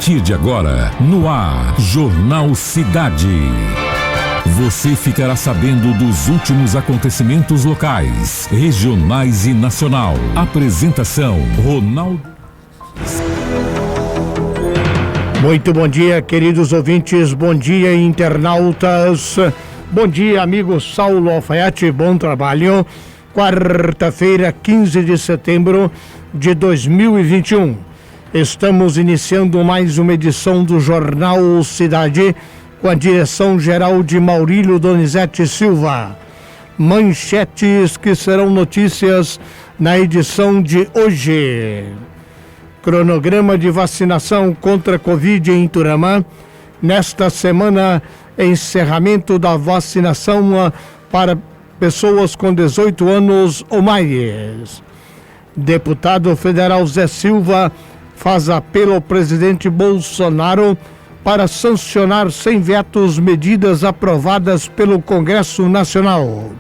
partir de agora, no ar, Jornal Cidade. Você ficará sabendo dos últimos acontecimentos locais, regionais e nacional. Apresentação, Ronaldo. Muito bom dia, queridos ouvintes, bom dia, internautas, bom dia, amigo Saulo Alfaiate, bom trabalho. Quarta-feira, 15 de setembro de 2021. Estamos iniciando mais uma edição do Jornal Cidade, com a direção geral de Maurílio Donizete Silva. Manchetes que serão notícias na edição de hoje. Cronograma de vacinação contra a Covid em Iturama. Nesta semana, encerramento da vacinação para pessoas com 18 anos ou mais. Deputado federal Zé Silva faz apelo ao presidente Bolsonaro para sancionar sem vetos medidas aprovadas pelo Congresso Nacional.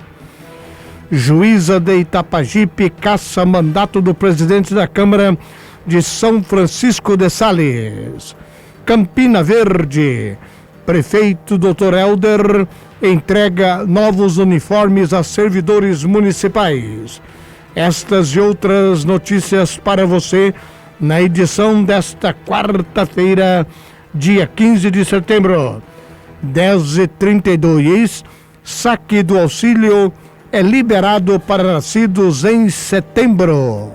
Juíza de Itapajipe caça mandato do presidente da Câmara de São Francisco de Sales. Campina Verde, prefeito Dr. Helder entrega novos uniformes a servidores municipais. Estas e outras notícias para você na edição desta quarta-feira, dia 15 de setembro, 10h32, saque do auxílio é liberado para nascidos em setembro.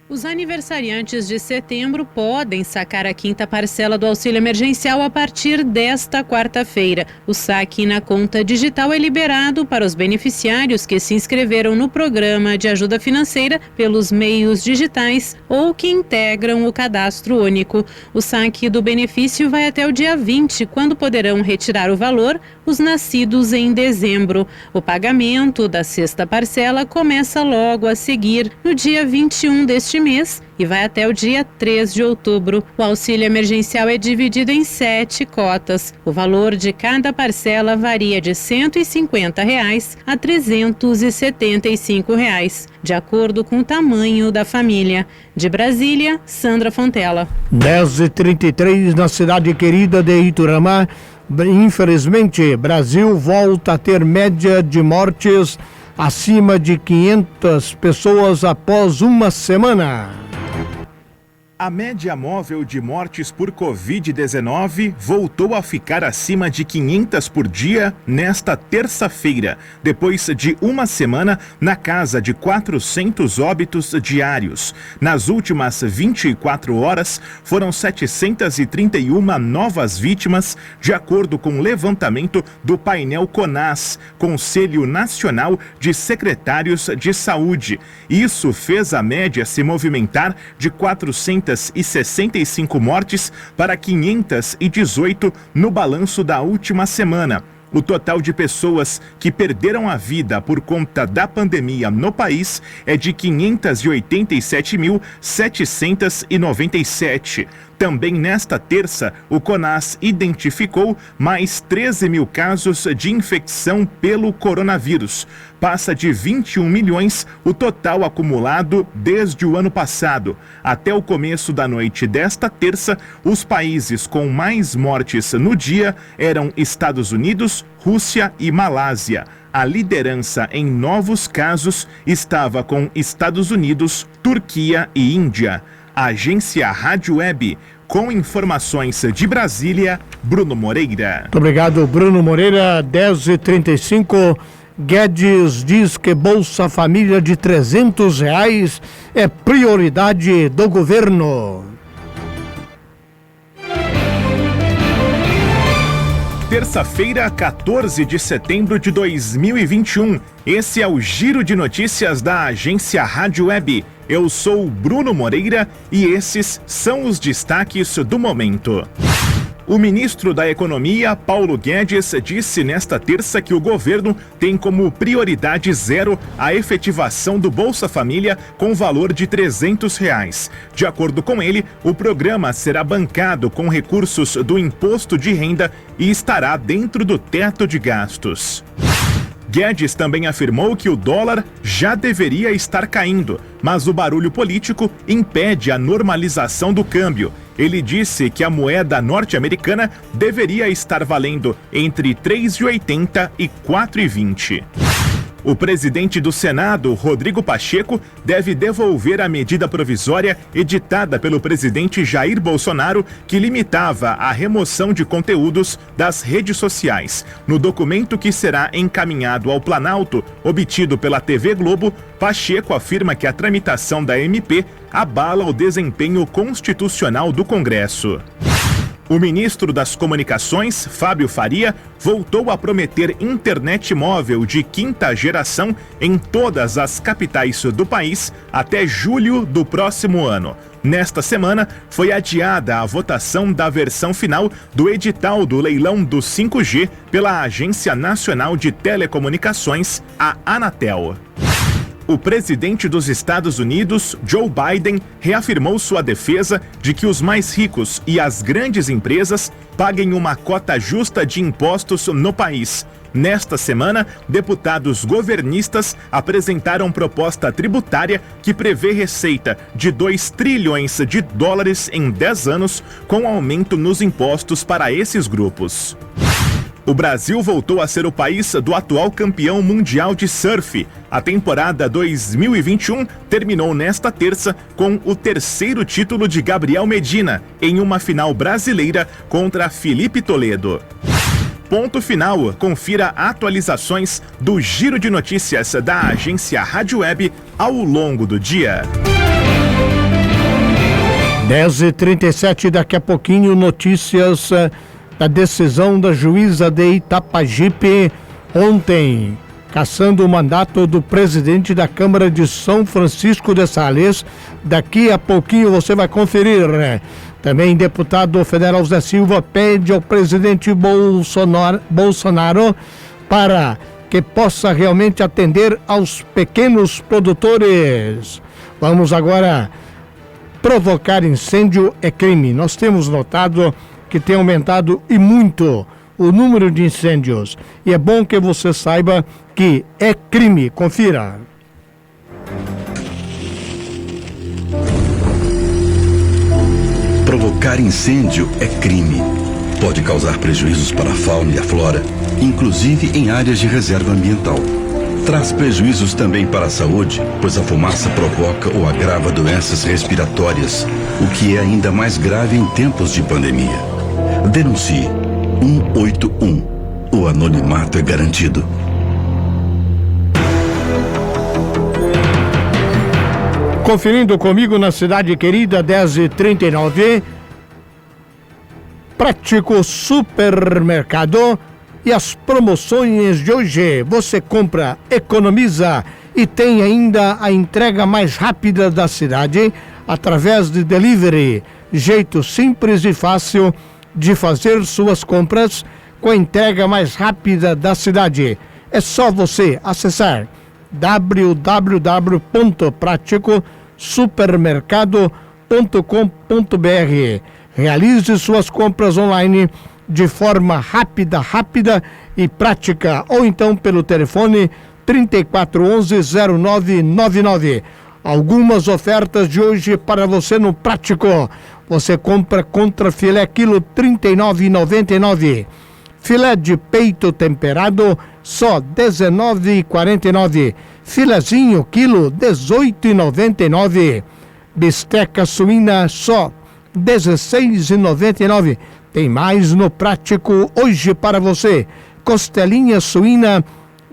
Os aniversariantes de setembro podem sacar a quinta parcela do auxílio emergencial a partir desta quarta-feira. O saque na conta digital é liberado para os beneficiários que se inscreveram no programa de ajuda financeira pelos meios digitais ou que integram o cadastro único. O saque do benefício vai até o dia 20, quando poderão retirar o valor os nascidos em dezembro. O pagamento da sexta parcela começa logo a seguir, no dia 21 deste mês, e vai até o dia 3 de outubro. O auxílio emergencial é dividido em 7 cotas. O valor de cada parcela varia de R$ 150 a R$ 375, de acordo com o tamanho da família. De Brasília, Sandra Fontela. 10h33 na cidade querida de Iturama. Infelizmente, Brasil volta a ter média de mortes acima de 500 pessoas após uma semana. A média móvel de mortes por Covid-19 voltou a ficar acima de 500 por dia nesta terça-feira, depois de uma semana na casa de 400 óbitos diários. Nas últimas 24 horas, foram 731 novas vítimas, de acordo com o levantamento do painel CONAS, Conselho Nacional de Secretários de Saúde. Isso fez a média se movimentar de 465 mortes para 518 no balanço da última semana. O total de pessoas que perderam a vida por conta da pandemia no país é de 588.797. Também nesta terça, o CONAS identificou mais 13 mil casos de infecção pelo coronavírus. Passa de 21 milhões o total acumulado desde o ano passado. Até o começo da noite desta terça, os países com mais mortes no dia eram Estados Unidos, Rússia e Malásia. A liderança em novos casos estava com Estados Unidos, Turquia e Índia. A agência Rádio Web, com informações de Brasília, Bruno Moreira. Muito obrigado, Bruno Moreira. 10h35. Guedes diz que Bolsa Família de R$300 é prioridade do governo. Terça-feira, 14 de setembro de 2021. Esse é o Giro de Notícias da agência Rádio Web. Eu sou Bruno Moreira e esses são os destaques do momento. O ministro da Economia, Paulo Guedes, disse nesta terça que o governo tem como prioridade zero a efetivação do Bolsa Família com valor de R$300. De acordo com ele, o programa será bancado com recursos do imposto de renda e estará dentro do teto de gastos. Guedes também afirmou que o dólar já deveria estar caindo, mas o barulho político impede a normalização do câmbio ele disse que a moeda norte-americana deveria estar valendo entre R$ 3,80 e R$ 4,20. O presidente do Senado, Rodrigo Pacheco, deve devolver a medida provisória editada pelo presidente Jair Bolsonaro que limitava a remoção de conteúdos das redes sociais. No documento que será encaminhado ao Planalto, obtido pela TV Globo, Pacheco afirma que a tramitação da MP abala o desempenho constitucional do Congresso. O ministro das Comunicações, Fábio Faria, voltou a prometer internet móvel de 5ª geração em todas as capitais do país até julho do próximo ano. Nesta semana, foi adiada a votação da versão final do edital do leilão do 5G pela Agência Nacional de Telecomunicações, a Anatel. O presidente dos Estados Unidos, Joe Biden, reafirmou sua defesa de que os mais ricos e as grandes empresas paguem uma cota justa de impostos no país. Nesta semana, deputados governistas apresentaram proposta tributária que prevê receita de $2 trilhões em 10 anos, com aumento nos impostos para esses grupos. O Brasil voltou a ser o país do atual campeão mundial de surf. A temporada 2021 terminou nesta terça com o 3º título de Gabriel Medina, em uma final brasileira contra Felipe Toledo. Ponto final. Confira atualizações do Giro de Notícias da agência Rádio Web ao longo do dia. 10h37, daqui a pouquinho, notícias da decisão da juíza de Itapajipe ontem, cassando o mandato do presidente da Câmara de São Francisco de Sales. Daqui a pouquinho você vai conferir. Também deputado federal Zé Silva pede ao presidente Bolsonaro para que possa realmente atender aos pequenos produtores. Vamos agora. Provocar incêndio é crime. Nós temos notado que tem aumentado e muito o número de incêndios. E é bom que você saiba que é crime. Confira. Provocar incêndio é crime. Pode causar prejuízos para a fauna e a flora, inclusive em áreas de reserva ambiental. Traz prejuízos também para a saúde, pois a fumaça provoca ou agrava doenças respiratórias, o que é ainda mais grave em tempos de pandemia. Denuncie 181. O anonimato é garantido. Conferindo comigo na cidade querida, 10h39, Prático Supermercado e as promoções de hoje. Você compra, economiza e tem ainda a entrega mais rápida da cidade através de delivery. Jeito simples e fácil de fazer suas compras com a entrega mais rápida da cidade. É só você acessar www.praticosupermercado.com.br. Realize suas compras online de forma rápida e prática, ou então pelo telefone 3411-0999. Algumas ofertas de hoje para você no Prático. Você compra contra filé quilo R$ 39,99. Filé de peito temperado só R$ 19,49. Filezinho quilo R$ 18,99. Bisteca suína só R$ 16,99. Tem mais no Prático hoje para você. Costelinha suína R$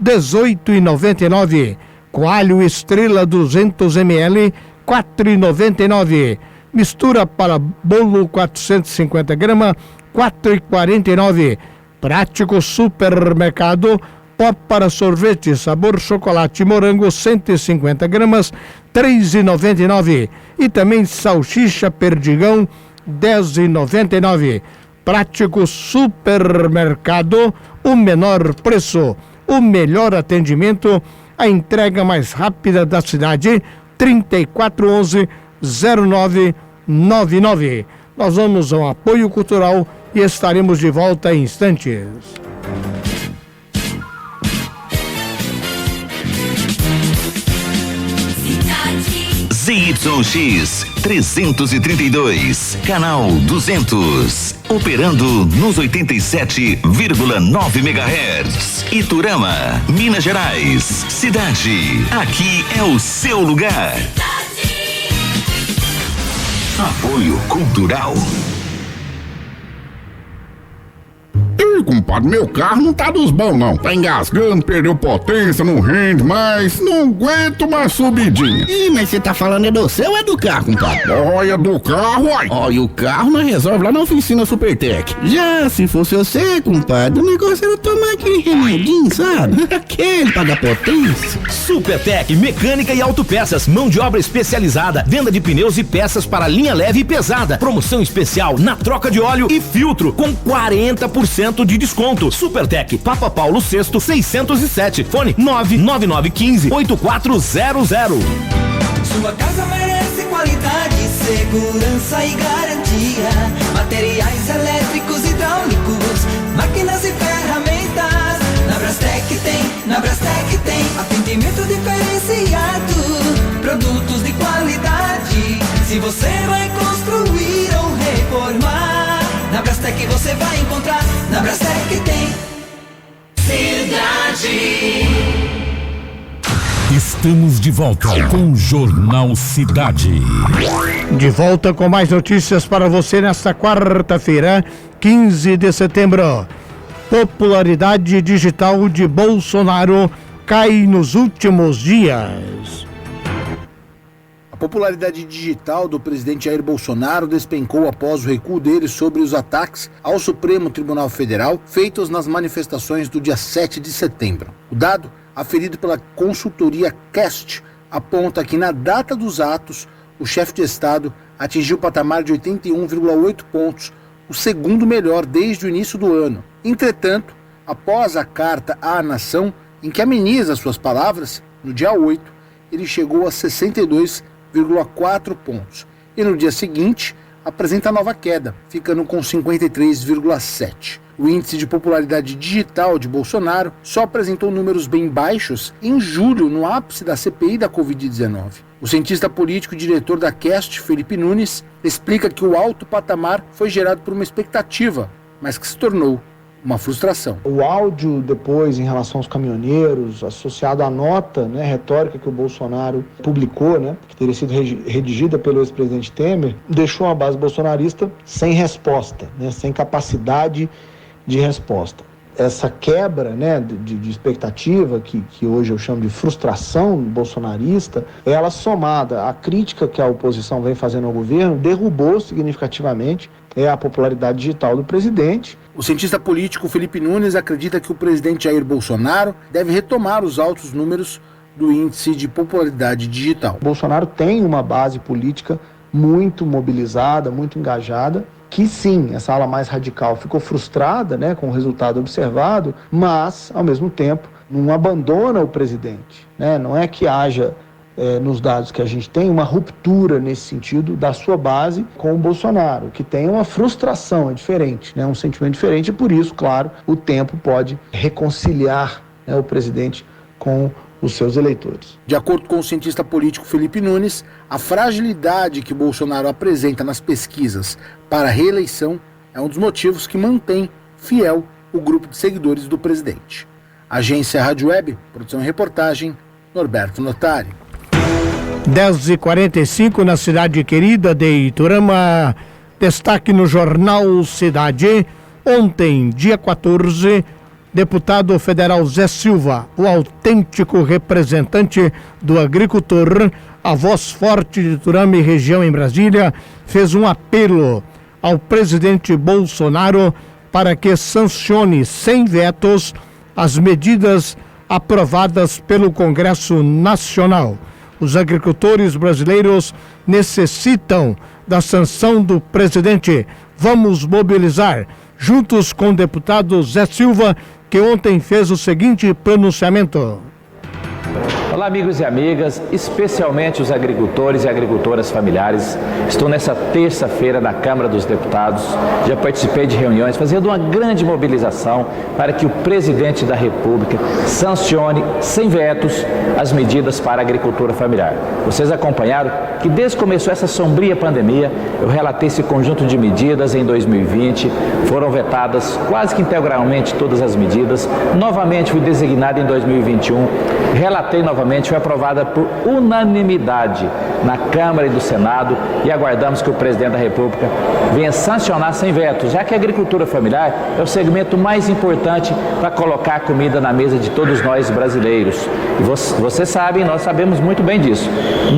18,99. Coalho Estrela 200 ml R$ 4,99. Mistura para bolo 450 gramas R$ 4,49. Prático Supermercado. Pó para sorvete sabor chocolate morango 150 gramas R$ 3,99. E também salsicha perdigão R$ 10,99. Prático Supermercado, o menor preço, o melhor atendimento, a entrega mais rápida da cidade, 3411-0999. Nós vamos ao apoio cultural e estaremos de volta em instantes. ZYX 332, canal 200. Operando nos 87,9 MHz. Iturama, Minas Gerais. Cidade, aqui é o seu lugar. Apoio Cultural. Ih, compadre, meu carro não tá dos bons, não. Tá engasgando, perdeu potência, não rende mais, não aguento mais subidinha. Ih, mas você tá falando é do seu ou é do carro, compadre? Olha, do carro, uai. Olha, o carro nós resolve lá na oficina Supertec. Já se fosse você, compadre, o negócio era tomar aquele remedinho, sabe? Aquele pra dar potência. Supertec, mecânica e autopeças, mão de obra especializada, venda de pneus e peças para linha leve e pesada. Promoção especial na troca de óleo e filtro, com 40% de desconto. Supertec, Papa Paulo VI, 607. Fone 99915-8400. Sua casa merece qualidade, segurança e garantia. Materiais elétricos, hidráulicos, máquinas e ferramentas. Na Brastemp tem atendimento diferenciado, produtos de qualidade. Se você vai construir ou reformar, na Brastemp você vai encontrar. Na Brastemp tem Cidade. Estamos de volta com o Jornal Cidade. De volta com mais notícias para você nesta quarta-feira, 15 de setembro. Popularidade digital de Bolsonaro cai nos últimos dias. A popularidade digital do presidente Jair Bolsonaro despencou após o recuo dele sobre os ataques ao Supremo Tribunal Federal feitos nas manifestações do dia 7 de setembro. O dado, aferido pela consultoria CAST, aponta que na data dos atos, o chefe de Estado atingiu o patamar de 81,8 pontos, o segundo melhor desde o início do ano. Entretanto, após a carta à nação, em que ameniza suas palavras, no dia 8, ele chegou a 62,4 pontos. E no dia seguinte, apresenta nova queda, ficando com 53,7. O índice de popularidade digital de Bolsonaro só apresentou números bem baixos em julho, no ápice da CPI da Covid-19. O cientista político e diretor da CAST, Felipe Nunes, explica que o alto patamar foi gerado por uma expectativa, mas que se tornou uma frustração. O áudio depois em relação aos caminhoneiros, associado à nota, retórica que o Bolsonaro publicou, que teria sido redigida pelo ex-presidente Temer, deixou a base bolsonarista sem resposta, sem capacidade de resposta. Essa quebra de expectativa, que hoje eu chamo de frustração bolsonarista, ela somada à crítica que a oposição vem fazendo ao governo, derrubou significativamente a popularidade digital do presidente. O cientista político Felipe Nunes acredita que o presidente Jair Bolsonaro deve retomar os altos números do índice de popularidade digital. Bolsonaro tem uma base política muito mobilizada, muito engajada, que sim, essa ala mais radical ficou frustrada com o resultado observado, mas, ao mesmo tempo, não abandona o presidente. Não é que haja, nos dados que a gente tem, uma ruptura nesse sentido da sua base com o Bolsonaro, que tem uma frustração, é diferente, um sentimento diferente, e por isso, claro, o tempo pode reconciliar o presidente com os seus eleitores. De acordo com o cientista político Felipe Nunes, a fragilidade que Bolsonaro apresenta nas pesquisas para a reeleição é um dos motivos que mantém fiel o grupo de seguidores do presidente. Agência Rádio Web, produção e reportagem, Norberto Notari. 10h45 na cidade querida de Iturama. Destaque no Jornal Cidade. Ontem, dia 14, deputado federal Zé Silva, o autêntico representante do agricultor, a voz forte de Iturama e região em Brasília, fez um apelo ao presidente Bolsonaro para que sancione sem vetos as medidas aprovadas pelo Congresso Nacional. Os agricultores brasileiros necessitam da sanção do presidente. Vamos mobilizar, juntos com o deputado Zé Silva, que ontem fez o seguinte pronunciamento. Olá, amigos e amigas, especialmente os agricultores e agricultoras familiares. Estou nessa terça-feira na Câmara dos Deputados. Já participei de reuniões fazendo uma grande mobilização para que o presidente da República sancione, sem vetos, as medidas para a agricultura familiar. Vocês acompanharam que desde que começou essa sombria pandemia, eu relatei esse conjunto de medidas em 2020, foram vetadas quase que integralmente todas as medidas. Novamente fui designado em 2021, relatei novamente, foi aprovada por unanimidade na Câmara e do Senado e aguardamos que o presidente da República venha sancionar sem vetos, já que a agricultura familiar é o segmento mais importante para colocar comida na mesa de todos nós brasileiros. E vocês sabem, nós sabemos muito bem disso.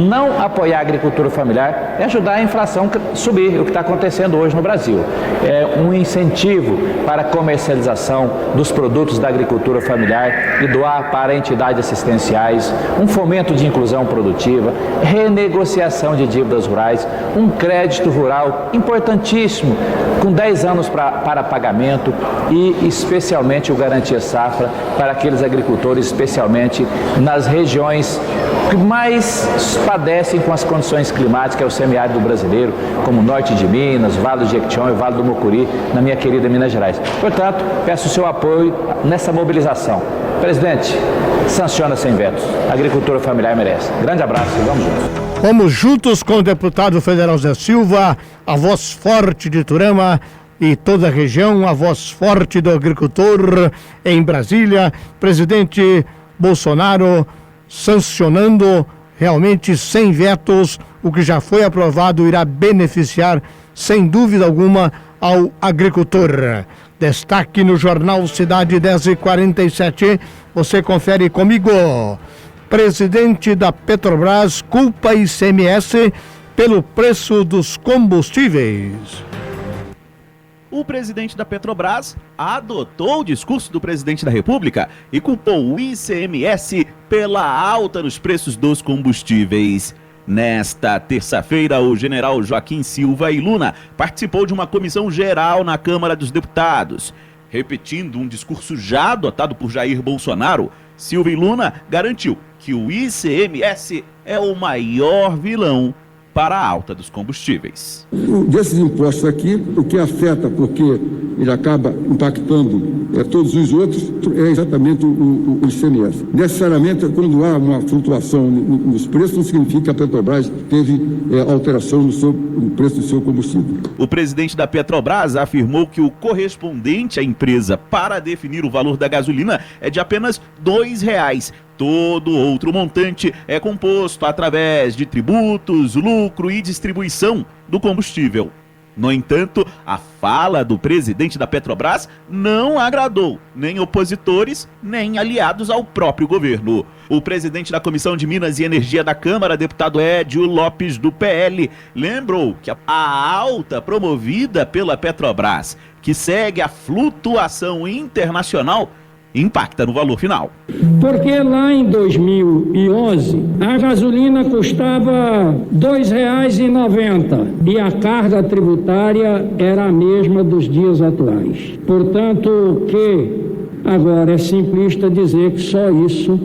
Não apoiar a agricultura familiar é ajudar a inflação subir, o que está acontecendo hoje no Brasil. É um incentivo para a comercialização dos produtos da agricultura familiar e doar para entidades assistenciais, um fomento de inclusão produtiva, renegociação de dívidas rurais, um crédito rural importantíssimo, com 10 anos para pagamento e especialmente o Garantia Safra para aqueles agricultores, especialmente nas regiões que mais padecem com as condições climáticas, é o semiárido brasileiro, como o norte de Minas, Vale do Jequitinhonha e Vale do Mucuri, na minha querida Minas Gerais. Portanto, peço o seu apoio nessa mobilização. Presidente, sanciona sem vetos. A agricultura familiar merece. Grande abraço e vamos juntos. Vamos juntos com o deputado federal Zé Silva, a voz forte de Iturama e toda a região, a voz forte do agricultor em Brasília. Presidente Bolsonaro sancionando realmente sem vetos o que já foi aprovado, irá beneficiar sem dúvida alguma ao agricultor. Destaque no Jornal Cidade 10h47, você confere comigo. Presidente da Petrobras culpa ICMS pelo preço dos combustíveis. O presidente da Petrobras adotou o discurso do presidente da República e culpou o ICMS pela alta nos preços dos combustíveis. Nesta terça-feira, o general Joaquim Silva e Luna participou de uma comissão geral na Câmara dos Deputados. Repetindo um discurso já adotado por Jair Bolsonaro, Silva e Luna garantiu que o ICMS é o maior vilão para a alta dos combustíveis. Desses impostos aqui, o que afeta, porque ele acaba impactando todos os outros, é exatamente o ICMS. Necessariamente, quando há uma flutuação nos preços, não significa que a Petrobras teve alteração no preço do seu combustível. O presidente da Petrobras afirmou que o correspondente à empresa para definir o valor da gasolina é de apenas R$2. Todo outro montante é composto através de tributos, lucro e distribuição do combustível. No entanto, a fala do presidente da Petrobras não agradou nem opositores, nem aliados ao próprio governo. O presidente da Comissão de Minas e Energia da Câmara, deputado Edio Lopes, do PL, lembrou que a alta promovida pela Petrobras, que segue a flutuação internacional, impacta no valor final. Porque lá em 2011, a gasolina custava R$ 2,90 e a carga tributária era a mesma dos dias atuais. Portanto, o que agora é simplista dizer que só isso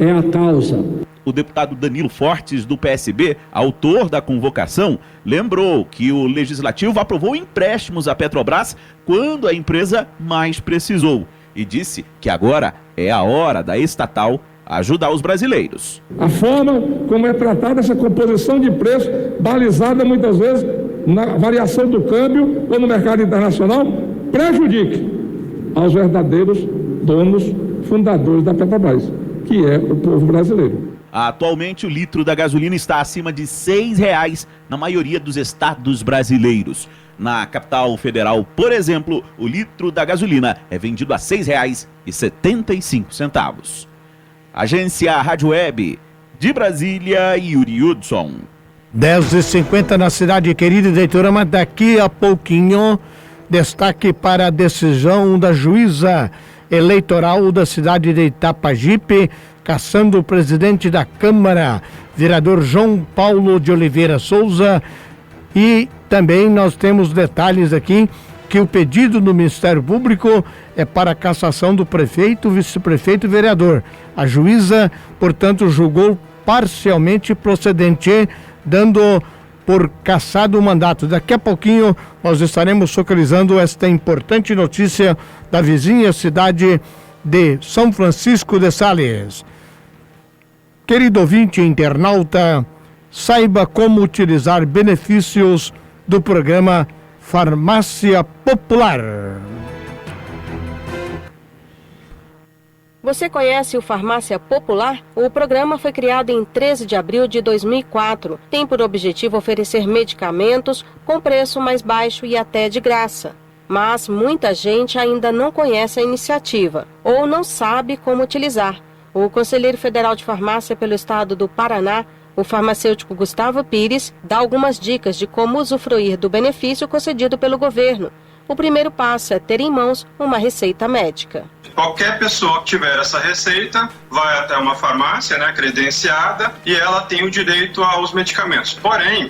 é a causa. O deputado Danilo Fortes, do PSB, autor da convocação, lembrou que o Legislativo aprovou empréstimos à Petrobras quando a empresa mais precisou. E disse que agora é a hora da estatal ajudar os brasileiros. A forma como é tratada essa composição de preço, balizada muitas vezes na variação do câmbio ou no mercado internacional, prejudique aos verdadeiros donos, fundadores da Petrobras, que é o povo brasileiro. Atualmente, o litro da gasolina está acima de R$ 6 na maioria dos estados brasileiros. Na capital federal, por exemplo, o litro da gasolina é vendido a R$ 6,75. Agência Rádio Web, de Brasília, Yuri Hudson. 10h50 na cidade querida de Iturama. Daqui a pouquinho, destaque para a decisão da juíza eleitoral da cidade de Itapajipe, cassando o presidente da Câmara, vereador João Paulo de Oliveira Souza. E também nós temos detalhes aqui que o pedido do Ministério Público é para a cassação do prefeito, vice-prefeito e vereador. A juíza, portanto, julgou parcialmente procedente, dando por cassado o mandato. Daqui a pouquinho nós estaremos focalizando esta importante notícia da vizinha cidade de São Francisco de Sales. Querido ouvinte internauta, saiba como utilizar benefícios do programa Farmácia Popular. Você conhece o Farmácia Popular? O programa foi criado em 13 de abril de 2004. Tem por objetivo oferecer medicamentos com preço mais baixo e até de graça. Mas muita gente ainda não conhece a iniciativa ou não sabe como utilizar. O conselheiro federal de farmácia pelo estado do Paraná, o farmacêutico Gustavo Pires, dá algumas dicas de como usufruir do benefício concedido pelo governo. O primeiro passo é ter em mãos uma receita médica. Qualquer pessoa que tiver essa receita vai até uma farmácia, credenciada, e ela tem o direito aos medicamentos. Porém,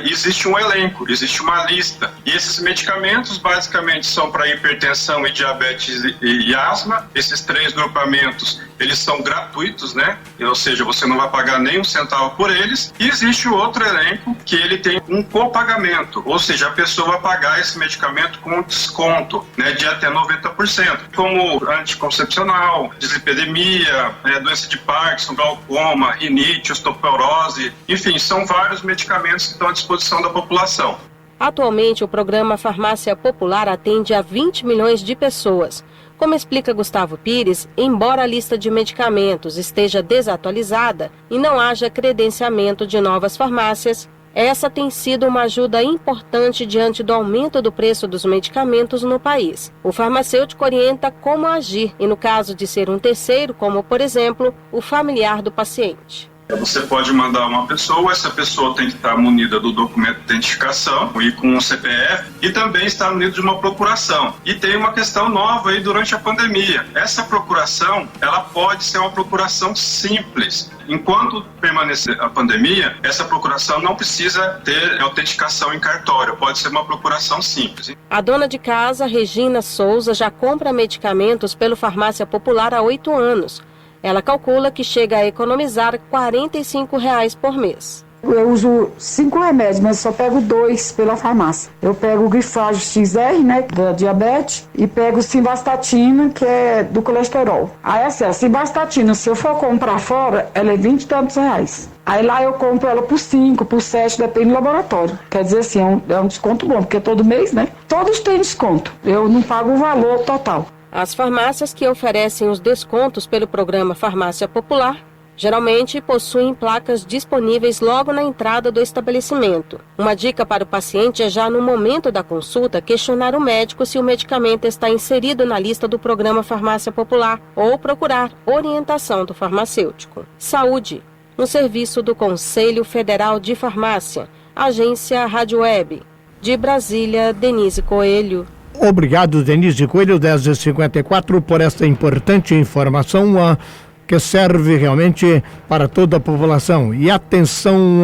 existe um elenco, existe uma lista. E esses medicamentos basicamente são para hipertensão e diabetes e asma. Esses 3 grupamentos, eles são gratuitos, Ou seja, você não vai pagar nem um centavo por eles. E existe o outro elenco que ele tem um copagamento, ou seja, a pessoa vai pagar esse medicamento com desconto, de até 90%, como anticoncepcional, dislipidemia, doença de Parkinson, glaucoma, rinite, osteoporose, enfim, são vários medicamentos que estão à disposição da população. Atualmente, o programa Farmácia Popular atende a 20 milhões de pessoas. Como explica Gustavo Pires, embora a lista de medicamentos esteja desatualizada e não haja credenciamento de novas farmácias, essa tem sido uma ajuda importante diante do aumento do preço dos medicamentos no país. O farmacêutico orienta como agir e, no caso de ser um terceiro, como, por exemplo, o familiar do paciente. Você pode mandar uma pessoa, essa pessoa tem que estar munida do documento de identificação e com um CPF e também estar munida de uma procuração. E tem uma questão nova aí durante a pandemia. Essa procuração, ela pode ser uma procuração simples. Enquanto permanecer a pandemia, essa procuração não precisa ter autenticação em cartório, pode ser uma procuração simples. A dona de casa, Regina Souza, já compra medicamentos pelo Farmácia Popular há 8 anos. Ela calcula que chega a economizar R$ 45 por mês. Eu uso 5 remédios, mas só pego 2 pela farmácia. Eu pego o Grifage XR, da diabetes, e pego Simvastatina, que é do colesterol. Aí a Simvastatina, se eu for comprar fora, ela é 20 e tantos reais. Aí lá eu compro ela por 5, por 7, depende do laboratório. Quer dizer assim, é um desconto bom, porque todo mês, todos têm desconto. Eu não pago o valor total. As farmácias que oferecem os descontos pelo programa Farmácia Popular geralmente possuem placas disponíveis logo na entrada do estabelecimento. Uma dica para o paciente é já no momento da consulta questionar o médico se o medicamento está inserido na lista do programa Farmácia Popular ou procurar orientação do farmacêutico. Saúde, um serviço do Conselho Federal de Farmácia, agência Rádio Web. De Brasília, Denise Coelho. Obrigado, Denise Coelho, 10h54, por esta importante informação que serve realmente para toda a população. E atenção,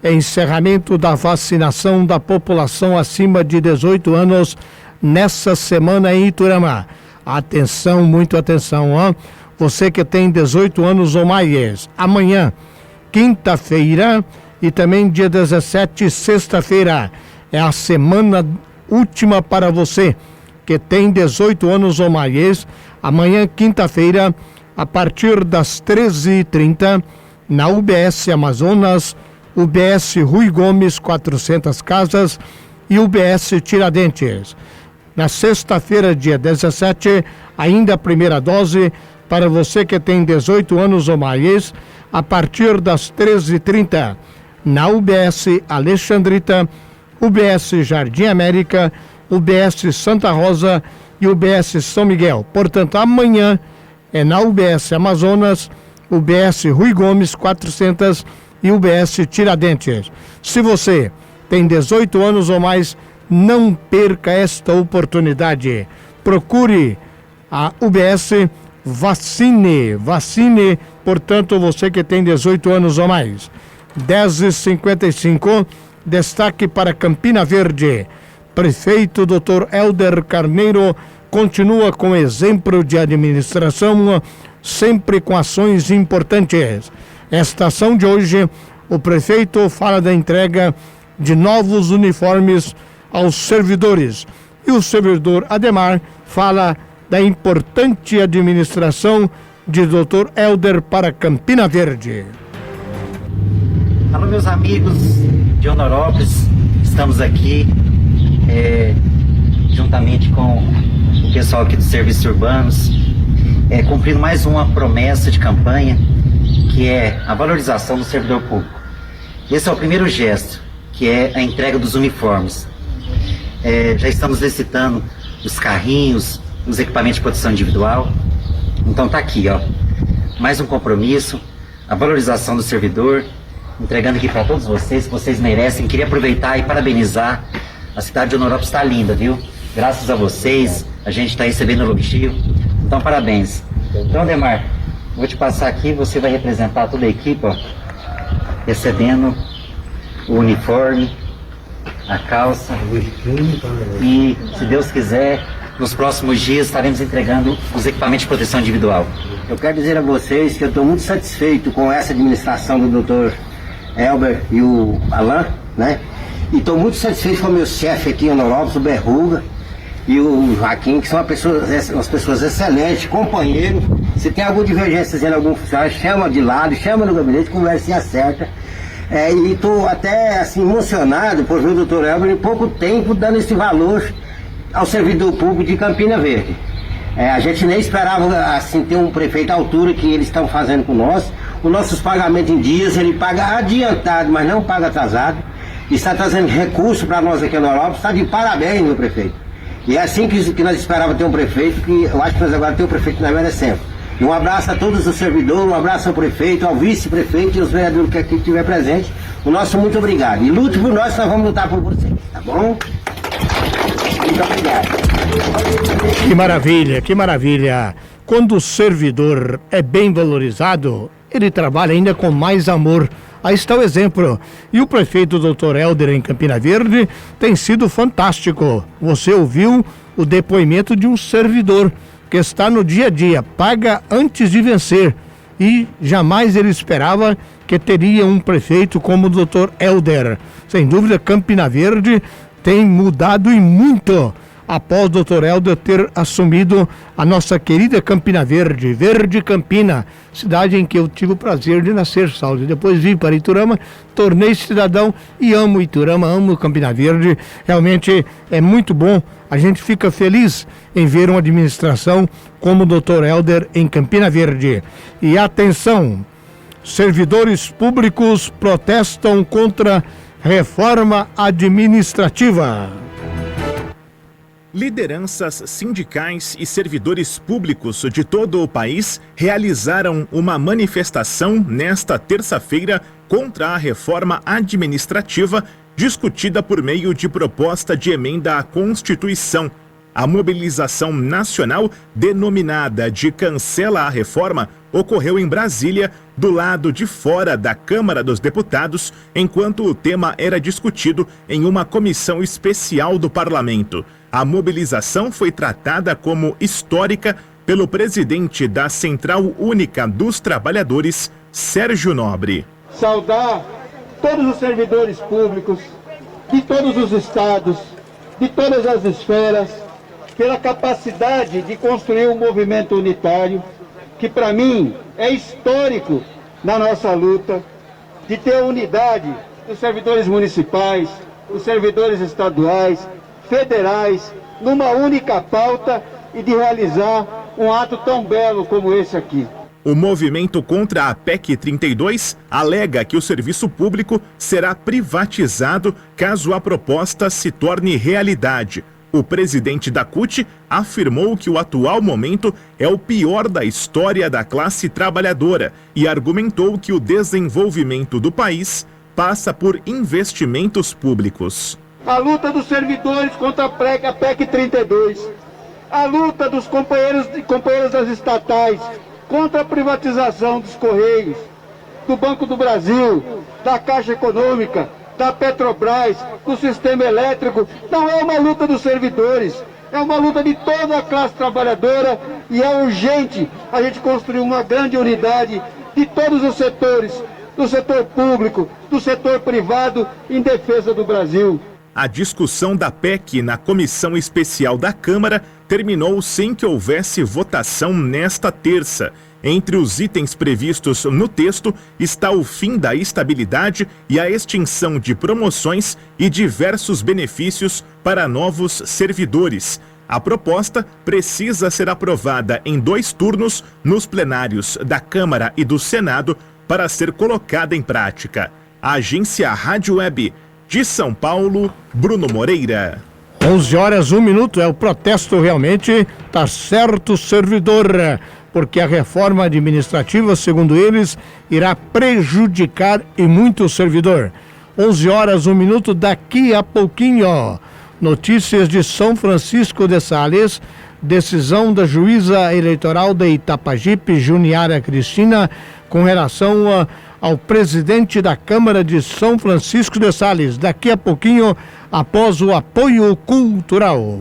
encerramento da vacinação da população acima de 18 anos nessa semana em Iturama. Atenção, muito atenção, você que tem 18 anos ou mais, amanhã, quinta-feira e também dia 17, sexta-feira, é a semana última para você que tem 18 anos ou mais. Amanhã, quinta-feira, a partir das 13h30, na UBS Amazonas, UBS Rui Gomes, 400 casas e UBS Tiradentes. Na sexta-feira, dia 17, ainda a primeira dose para você que tem 18 anos ou mais, a partir das 13h30, na UBS Alexandrita, UBS Jardim América, UBS Santa Rosa e UBS São Miguel. Portanto, amanhã é na UBS Amazonas, UBS Rui Gomes, 400 e UBS Tiradentes. Se você tem 18 anos ou mais, não perca esta oportunidade. Procure a UBS Vacine, portanto, você que tem 18 anos ou mais. 10h55, destaque para Campina Verde. prefeito Dr. Helder Carneiro continua com exemplo de administração, sempre com ações importantes. Esta ação de hoje, o prefeito fala da entrega de novos uniformes aos servidores. E o servidor Ademar fala da importante administração de Dr. Helder para Campina Verde. Alô, meus amigos de Honorópolis, estamos aqui juntamente com o pessoal aqui dos serviços urbanos, cumprindo mais uma promessa de campanha, que é a valorização do servidor público. Esse é o primeiro gesto, que é a entrega dos uniformes. Já estamos licitando os carrinhos, os equipamentos de proteção individual. Então tá aqui, ó, mais um compromisso, a valorização do servidor, entregando aqui para todos vocês, que vocês merecem. Queria aproveitar e parabenizar. A cidade de Honorópolis está linda, viu? Graças a vocês, a gente está recebendo elogio. Então, parabéns. Então, Ademar, vou te passar aqui, você vai representar toda a equipe, ó, recebendo o uniforme, a calça. E, se Deus quiser, nos próximos dias estaremos entregando os equipamentos de proteção individual. Eu quero dizer a vocês que eu estou muito satisfeito com essa administração do Dr. Helder e o Alain, né? E estou muito satisfeito com o meu chefe aqui em Honorópolis, o Berruga, e o Joaquim, que são umas pessoas excelentes, companheiros. Se tem alguma divergência dizendo algum funcionário, chama de lado, chama no gabinete, conversa e acerta. E estou até assim emocionado por ver o Dr. Helder em pouco tempo dando esse valor ao servidor público de Campina Verde. A gente nem esperava assim ter um prefeito à altura que eles estão fazendo com nós. Os nossos pagamentos em dias, ele paga adiantado, mas não paga atrasado. E está trazendo recurso para nós aqui em Honorópolis. Está de parabéns, meu prefeito. E é assim que nós esperávamos ter um prefeito, que eu acho que nós agora temos um prefeito que nós merecemos. E um abraço a todos os servidores, um abraço ao prefeito, ao vice-prefeito e aos vereadores que aqui estiver presente. O nosso muito obrigado. E lute por nós vamos lutar por vocês, tá bom? Muito obrigado. Que maravilha, que maravilha. Quando o servidor é bem valorizado, ele trabalha ainda com mais amor. Aí está o exemplo. E o prefeito Dr. Helder em Campina Verde tem sido fantástico. Você ouviu o depoimento de um servidor que está no dia a dia, paga antes de vencer. E jamais ele esperava que teria um prefeito como o Dr. Helder. Sem dúvida, Campina Verde tem mudado e muito após o Dr. Helder ter assumido a nossa querida Campina Verde, Verde Campina, cidade em que eu tive o prazer de nascer, Saulo. Depois vim para Iturama, tornei cidadão e amo Iturama, amo Campina Verde. Realmente é muito bom, a gente fica feliz em ver uma administração como o Dr. Helder em Campina Verde. E atenção, servidores públicos protestam contra reforma administrativa. Lideranças sindicais e servidores públicos de todo o país realizaram uma manifestação nesta terça-feira contra a reforma administrativa discutida por meio de proposta de emenda à Constituição. A mobilização nacional, denominada de Cancela a Reforma, ocorreu em Brasília, do lado de fora da Câmara dos Deputados, enquanto o tema era discutido em uma comissão especial do Parlamento. A mobilização foi tratada como histórica pelo presidente da Central Única dos Trabalhadores, Sérgio Nobre. Saudar todos os servidores públicos de todos os estados, de todas as esferas, pela capacidade de construir um movimento unitário, que para mim é histórico na nossa luta, de ter a unidade dos servidores municipais, dos servidores estaduais, federais, numa única pauta e de realizar um ato tão belo como esse aqui. O movimento contra a PEC 32 alega que o serviço público será privatizado caso a proposta se torne realidade. O presidente da CUT afirmou que o atual momento é o pior da história da classe trabalhadora e argumentou que o desenvolvimimento do país passa por investimentos públicos. A luta dos servidores contra a PEC 32, a luta dos companheiros e companheiras das estatais contra a privatização dos Correios, do Banco do Brasil, da Caixa Econômica, da Petrobras, do sistema elétrico. Não é uma luta dos servidores, é uma luta de toda a classe trabalhadora e é urgente a gente construir uma grande unidade de todos os setores, do setor público, do setor privado, em defesa do Brasil. A discussão da PEC na Comissão Especial da Câmara terminou sem que houvesse votação nesta terça. Entre os itens previstos no texto está o fim da estabilidade e a extinção de promoções e diversos benefícios para novos servidores. A proposta precisa ser aprovada em 2 turnos nos plenários da Câmara e do Senado para ser colocada em prática. A agência Rádio Web de São Paulo, Bruno Moreira. 11h01, é o protesto realmente, tá certo, servidor, porque a reforma administrativa, segundo eles, irá prejudicar e muito o servidor. 11h01, daqui a pouquinho, notícias de São Francisco de Sales, decisão da juíza eleitoral de Itapajipe, Juniara Cristina, com relação ao presidente da Câmara de São Francisco de Sales. Daqui a pouquinho, após o apoio cultural.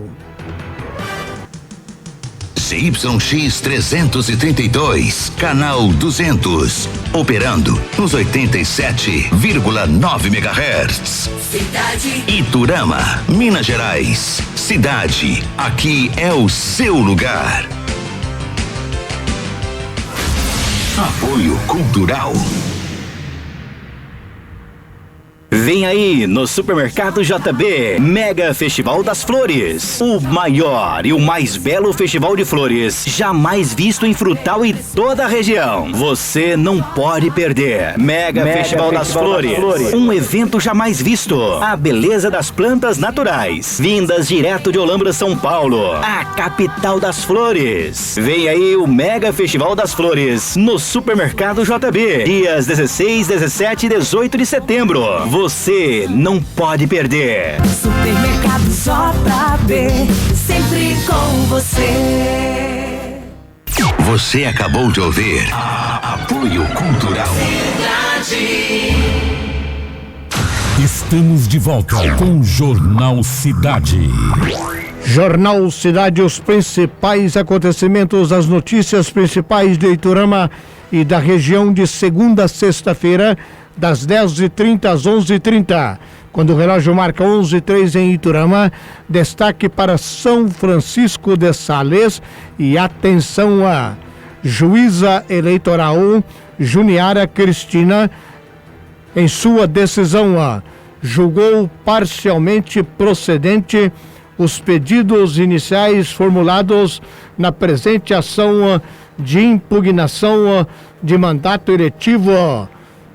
ZYX 332, canal 200, operando nos 87,9 MHz. Cidade. Iturama, Minas Gerais. Cidade, aqui é o seu lugar. Apoio cultural. Vem aí no Supermercado JB, Mega Festival das Flores. O maior e o mais belo festival de flores jamais visto em Frutal e toda a região. Você não pode perder. Mega Festival das Flores. Um evento jamais visto. A beleza das plantas naturais. Vindas direto de Olambra, São Paulo. A capital das flores. Vem aí o Mega Festival das Flores no Supermercado JB. Dias 16, 17 e 18 de setembro. Você não pode perder. Supermercado JB, sempre com você. Você acabou de ouvir Apoio Cultural. Estamos de volta com o Jornal Cidade. Jornal Cidade, os principais acontecimentos, as notícias principais de Iturama e da região de segunda a sexta-feira, das 10h30 às 11h30. Quando o relógio marca 11h03 em Iturama, destaque para São Francisco de Sales e atenção a juíza eleitoral Juniara Cristina, em sua decisão, julgou parcialmente procedente os pedidos iniciais formulados na presente ação de impugnação de mandato eletivo,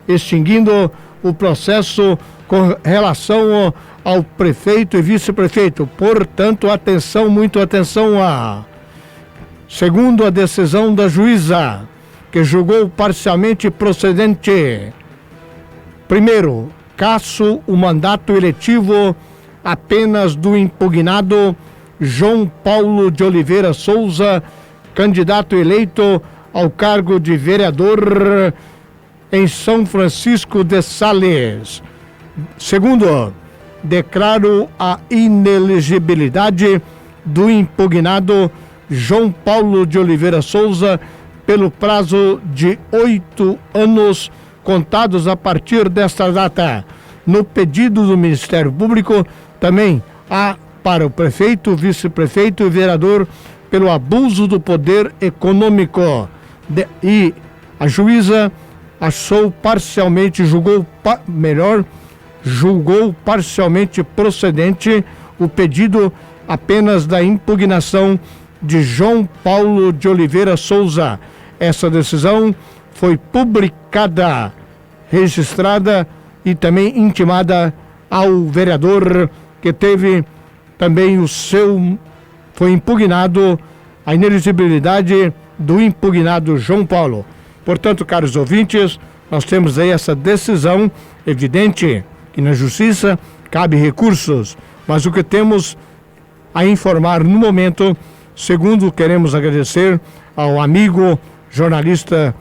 extinguindo o processo com relação ao prefeito e vice-prefeito. Portanto, atenção, muito atenção segundo a decisão da juíza, que julgou parcialmente procedente. Primeiro, casso o mandato eletivo apenas do impugnado João Paulo de Oliveira Souza, candidato eleito ao cargo de vereador em São Francisco de Sales. Segundo, declaro a inelegibilidade do impugnado João Paulo de Oliveira Souza pelo prazo de 8 anos contados a partir desta data. No pedido do Ministério Público, também há para o prefeito, vice-prefeito e vereador pelo abuso do poder econômico. E a juíza julgou parcialmente procedente o pedido apenas da impugnação de João Paulo de Oliveira Souza. Essa decisão foi publicada, registrada e também intimada ao vereador que teve também foi impugnado a inelegibilidade do impugnado João Paulo. Portanto, caros ouvintes, nós temos aí essa decisão. Evidente que na justiça cabe recursos, mas o que temos a informar no momento, segundo queremos agradecer ao amigo jornalista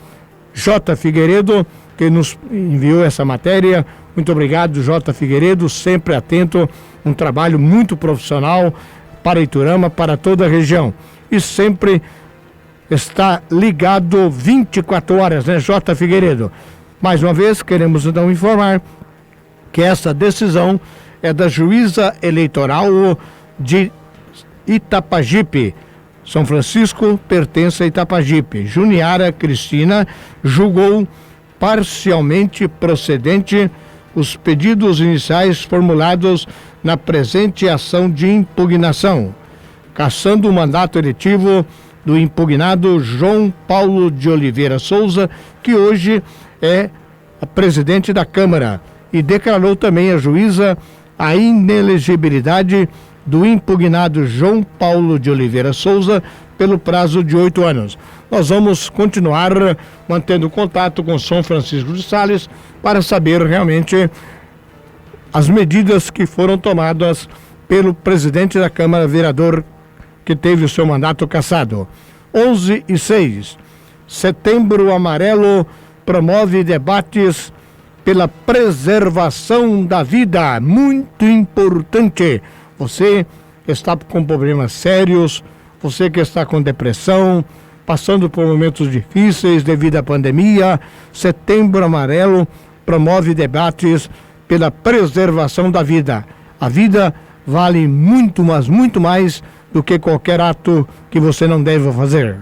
J. Figueiredo, que nos enviou essa matéria Muito obrigado, J. Figueiredo, sempre atento, um trabalho muito profissional para Iturama, para toda a região. E sempre está ligado 24 horas, né, J. Figueiredo? Mais uma vez, queremos então informar que essa decisão é da juíza eleitoral de Itapajipe. São Francisco pertence a Itapajipe. Juniara Cristina julgou parcialmente procedente os pedidos iniciais formulados na presente ação de impugnação, cassando o mandato eletivo do impugnado João Paulo de Oliveira Souza, que hoje é presidente da Câmara, e declarou também a juíza a inelegibilidade do impugnado João Paulo de Oliveira Souza pelo prazo de 8 anos. Nós vamos continuar mantendo contato com São Francisco de Sales para saber realmente as medidas que foram tomadas pelo presidente da Câmara, vereador que teve o seu mandato cassado. 11:06. Setembro Amarelo promove debates pela preservação da vida. Muito importante. Você que está com problemas sérios, você que está com depressão, passando por momentos difíceis devido à pandemia, Setembro Amarelo promove debates pela preservação da vida. A vida vale muito, mas muito mais do que qualquer ato que você não deva fazer.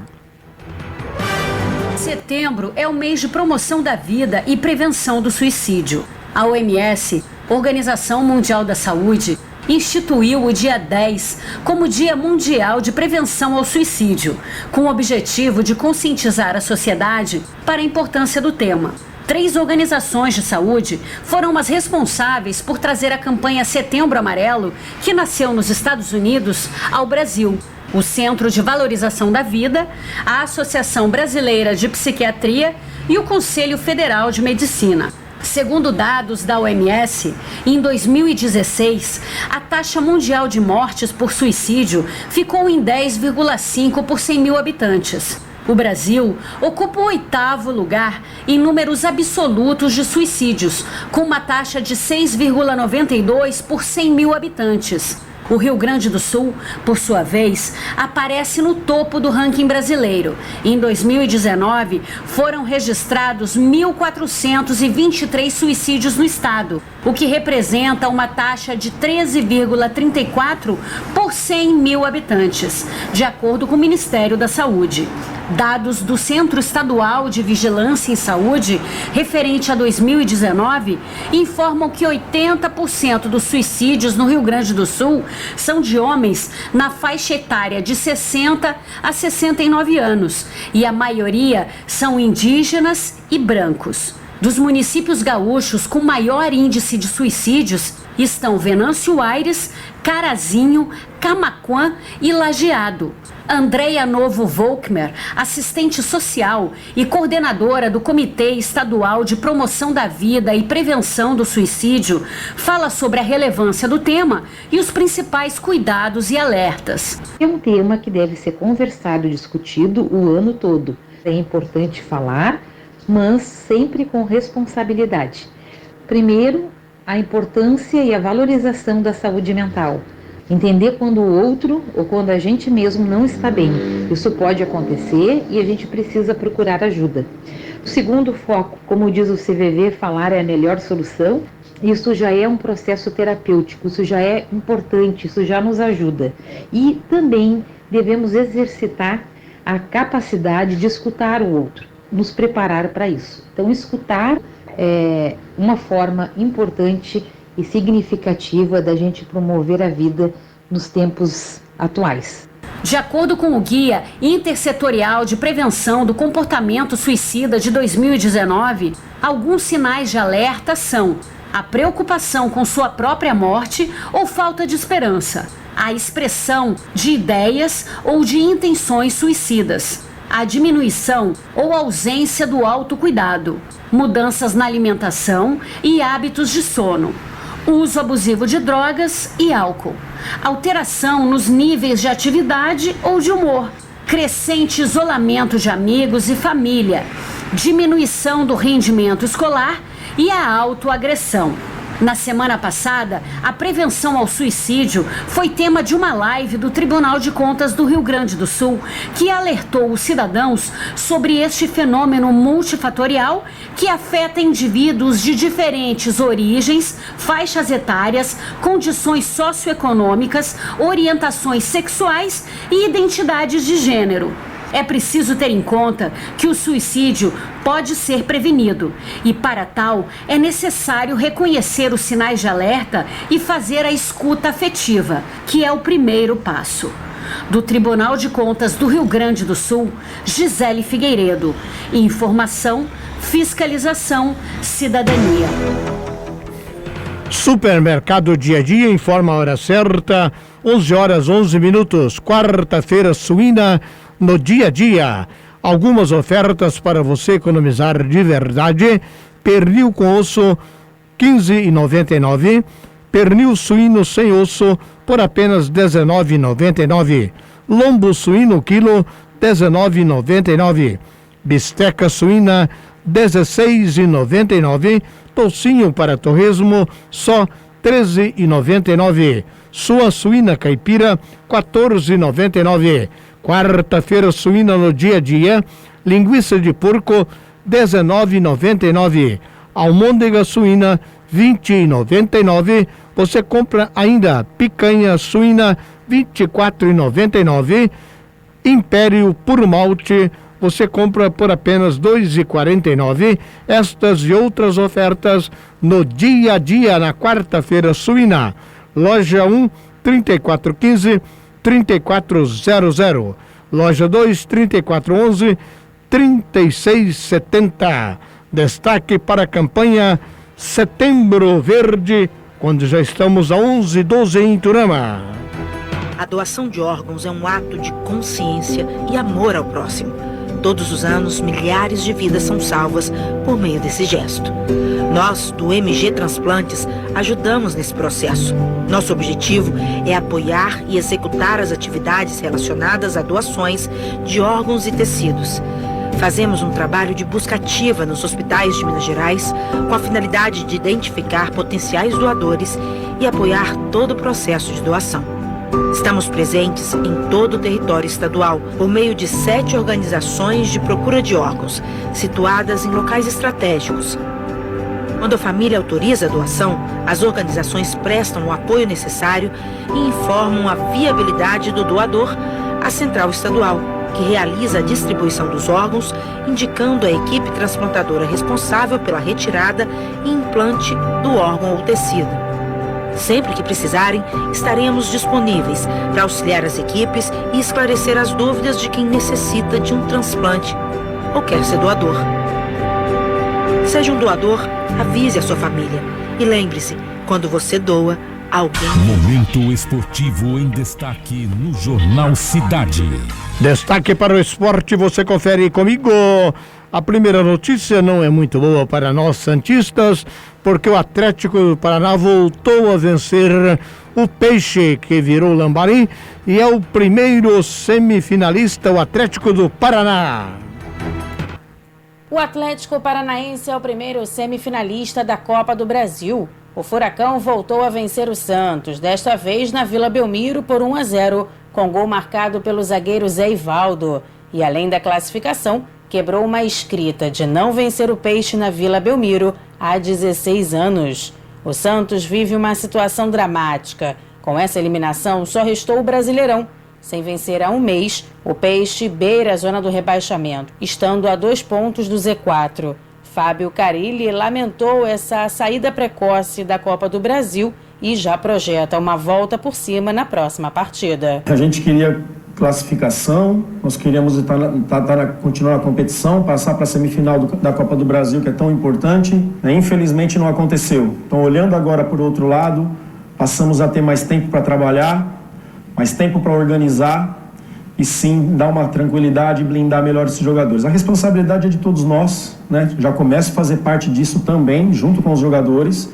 Setembro é o mês de promoção da vida e prevenção do suicídio. A OMS, Organização Mundial da Saúde, instituiu o dia 10 como Dia Mundial de Prevenção ao Suicídio, com o objetivo de conscientizar a sociedade para a importância do tema. 3 organizações de saúde foram as responsáveis por trazer a campanha Setembro Amarelo, que nasceu nos Estados Unidos, ao Brasil. O Centro de Valorização da Vida, a Associação Brasileira de Psiquiatria e o Conselho Federal de Medicina. Segundo dados da OMS, em 2016, a taxa mundial de mortes por suicídio ficou em 10,5 por 100 mil habitantes. O Brasil ocupa o 8º lugar em números absolutos de suicídios, com uma taxa de 6,92 por 100 mil habitantes. O Rio Grande do Sul, por sua vez, aparece no topo do ranking brasileiro. Em 2019, foram registrados 1.423 suicídios no estado, o que representa uma taxa de 13,34 por 100 mil habitantes, de acordo com o Ministério da Saúde. Dados do Centro Estadual de Vigilância em Saúde, referente a 2019, informam que 80% dos suicídios no Rio Grande do Sul são de homens na faixa etária de 60 a 69 anos e a maioria são indígenas e brancos. Dos municípios gaúchos com maior índice de suicídios estão Venâncio Aires, Carazinho, Camaquã e Lajeado. Andréia Novo Volkmer, assistente social e coordenadora do Comitê Estadual de Promoção da Vida e Prevenção do Suicídio, fala sobre a relevância do tema e os principais cuidados e alertas. É um tema que deve ser conversado e discutido o ano todo. É importante falar, mas sempre com responsabilidade. Primeiro, a importância e a valorização da saúde mental. Entender quando o outro ou quando a gente mesmo não está bem. Isso pode acontecer e a gente precisa procurar ajuda. O segundo foco, como diz o CVV, falar é a melhor solução. Isso já é um processo terapêutico, isso já é importante, isso já nos ajuda. E também devemos exercitar a capacidade de escutar o outro, nos preparar para isso. Então, escutar é uma forma importante e significativa da gente promover a vida nos tempos atuais. De acordo com o Guia Intersetorial de Prevenção do Comportamento Suicida de 2019, alguns sinais de alerta são a preocupação com sua própria morte ou falta de esperança, a expressão de ideias ou de intenções suicidas, a diminuição ou ausência do autocuidado, mudanças na alimentação e hábitos de sono, uso abusivo de drogas e álcool, alteração nos níveis de atividade ou de humor, crescente isolamento de amigos e família, diminuição do rendimento escolar e a autoagressão. Na semana passada, a prevenção ao suicídio foi tema de uma live do Tribunal de Contas do Rio Grande do Sul, que alertou os cidadãos sobre este fenômeno multifatorial que afeta indivíduos de diferentes origens, faixas etárias, condições socioeconômicas, orientações sexuais e identidades de gênero. É preciso ter em conta que o suicídio pode ser prevenido e, para tal, é necessário reconhecer os sinais de alerta e fazer a escuta afetiva, que é o primeiro passo. Do Tribunal de Contas do Rio Grande do Sul, Gisele Figueiredo. Informação, fiscalização, cidadania. Supermercado Dia a Dia informa a hora certa, 11 horas 11 minutos, quarta-feira suína. No Dia a Dia, algumas ofertas para você economizar de verdade. Pernil com osso, R$ 15,99. Pernil suíno sem osso, por apenas R$ 19,99. Lombo suíno quilo, R$ 19,99. Bisteca suína, R$ 16,99. Toucinho para torresmo, só R$ 13,99. Sua suína caipira, R$ 14,99. Quarta-feira suína no Dia a Dia, linguiça de porco, R$ 19,99. Almôndega suína, R$ 20,99. Você compra ainda picanha suína, R$ 24,99. Império puro malte, você compra por apenas R$ 2,49. Estas e outras ofertas no Dia a Dia, na quarta-feira suína. Loja 1, 3415 3400. Loja 2, 3411 3670. Destaque para a campanha Setembro Verde, quando já estamos a 11/12 em Iturama. A doação de órgãos é um ato de consciência e amor ao próximo. Todos os anos, milhares de vidas são salvas por meio desse gesto. Nós, do MG Transplantes, ajudamos nesse processo. Nosso objetivo é apoiar e executar as atividades relacionadas a doações de órgãos e tecidos. Fazemos um trabalho de busca ativa nos hospitais de Minas Gerais, com a finalidade de identificar potenciais doadores e apoiar todo o processo de doação. Estamos presentes em todo o território estadual, por meio de 7 organizações de procura de órgãos, situadas em locais estratégicos. Quando a família autoriza a doação, as organizações prestam o apoio necessário e informam a viabilidade do doador à central estadual, que realiza a distribuição dos órgãos, indicando a equipe transplantadora responsável pela retirada e implante do órgão ou tecido. Sempre que precisarem, estaremos disponíveis para auxiliar as equipes e esclarecer as dúvidas de quem necessita de um transplante ou quer ser doador. Seja um doador, avise a sua família. E lembre-se, quando você doa, alguém... Momento esportivo em destaque no Jornal Cidade. Destaque para o esporte, você confere comigo. A primeira notícia não é muito boa para nós santistas, porque o Atlético do Paraná voltou a vencer o Peixe, que virou Lambari, e é o primeiro semifinalista, o Atlético do Paraná. O Atlético Paranaense é o primeiro semifinalista da Copa do Brasil. O Furacão voltou a vencer o Santos, desta vez na Vila Belmiro por 1-0, com gol marcado pelo zagueiro Zé Ivaldo. E além da classificação, quebrou uma escrita de não vencer o Peixe na Vila Belmiro há 16 anos. O Santos vive uma situação dramática. Com essa eliminação, só restou o Brasileirão. Sem vencer há um mês, o Peixe beira a zona do rebaixamento, estando a 2 pontos do Z4. Fábio Carilli lamentou essa saída precoce da Copa do Brasil e já projeta uma volta por cima na próxima partida. A gente queria classificação, nós queríamos continuar na competição, passar para a semifinal da Copa do Brasil, que é tão importante. Infelizmente não aconteceu. Então, olhando agora por outro lado, passamos a ter mais tempo para trabalhar, mais tempo para organizar e sim dar uma tranquilidade e blindar melhor esses jogadores. A responsabilidade é de todos nós, né? Já começa a fazer parte disso também, junto com os jogadores.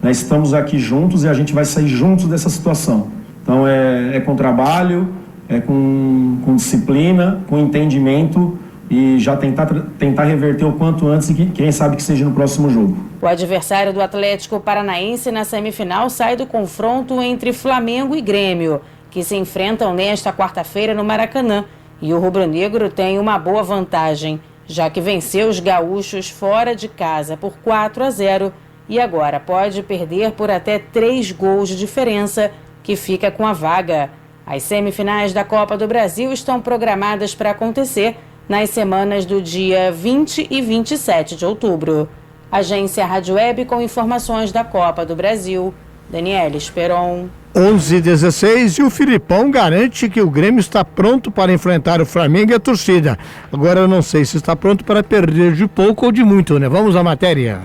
Né? Estamos aqui juntos e a gente vai sair juntos dessa situação. Então é com trabalho, é com disciplina, com entendimento, e já tentar reverter o quanto antes e quem sabe que seja no próximo jogo. O adversário do Atlético Paranaense na semifinal sai do confronto entre Flamengo e Grêmio, que se enfrentam nesta quarta-feira no Maracanã. E o rubro-negro tem uma boa vantagem, já que venceu os gaúchos fora de casa por 4-0 e agora pode perder por até 3 gols de diferença, que fica com a vaga. As semifinais da Copa do Brasil estão programadas para acontecer nas semanas do dia 20 e 27 de outubro. Agência Rádio Web com informações da Copa do Brasil. Daniela Esperon. 11h16 e o Filipão garante que o Grêmio está pronto para enfrentar o Flamengo e a torcida. Agora eu não sei se está pronto para perder de pouco ou de muito, né? Vamos à matéria.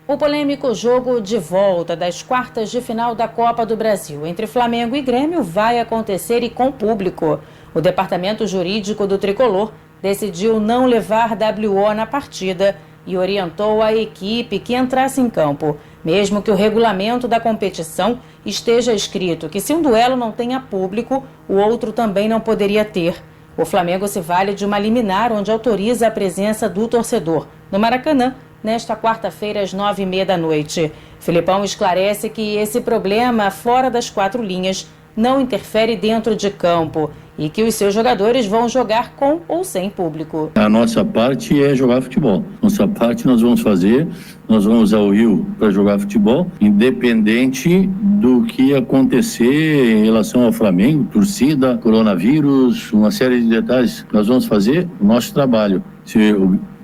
O polêmico jogo de volta das quartas de final da Copa do Brasil entre Flamengo e Grêmio vai acontecer e com público. O departamento jurídico do Tricolor decidiu não levar WO na partida e orientou a equipe que entrasse em campo, mesmo que o regulamento da competição esteja escrito que se um duelo não tenha público, o outro também não poderia ter. O Flamengo se vale de uma liminar onde autoriza a presença do torcedor no Maracanã, nesta quarta-feira às 9h30 da noite. Filipão esclarece que esse problema fora das 4 linhas não interfere dentro de campo e que os seus jogadores vão jogar com ou sem público. A nossa parte é jogar futebol. Nossa parte nós vamos ao Rio para jogar futebol, independente do que acontecer em relação ao Flamengo, torcida, coronavírus, uma série de detalhes. Nós vamos fazer o nosso trabalho.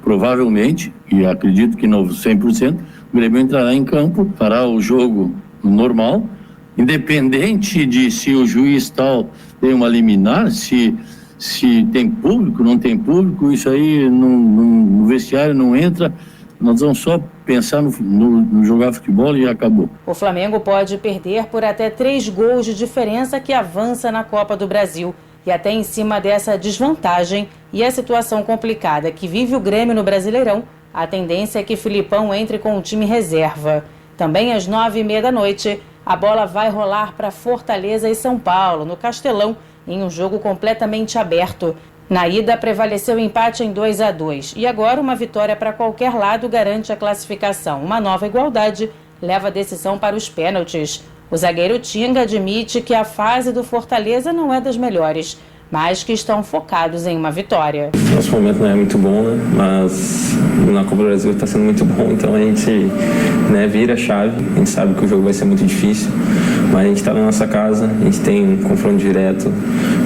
Provavelmente, e acredito que não 100%, o Grêmio entrará em campo, fará o jogo normal, independente de se o juiz tal tem uma liminar, se tem público, não tem público, isso aí no vestiário não entra. Nós vamos só pensar no jogar futebol e acabou. O Flamengo pode perder por até 3 gols de diferença que avança na Copa do Brasil. E até em cima dessa desvantagem e a situação complicada que vive o Grêmio no Brasileirão, a tendência é que Filipão entre com o time reserva. Também às 9h30 da noite, a bola vai rolar para Fortaleza e São Paulo, no Castelão, em um jogo completamente aberto. Na ida, prevaleceu o empate em 2-2 e agora uma vitória para qualquer lado garante a classificação. Uma nova igualdade leva a decisão para os pênaltis. O zagueiro Tinga admite que a fase do Fortaleza não é das melhores, mas que estão focados em uma vitória. Nosso momento não é muito bom, né? Mas na Copa do Brasil está sendo muito bom, então a gente vira a chave. A gente sabe que o jogo vai ser muito difícil, mas a gente está na nossa casa, a gente tem um confronto direto,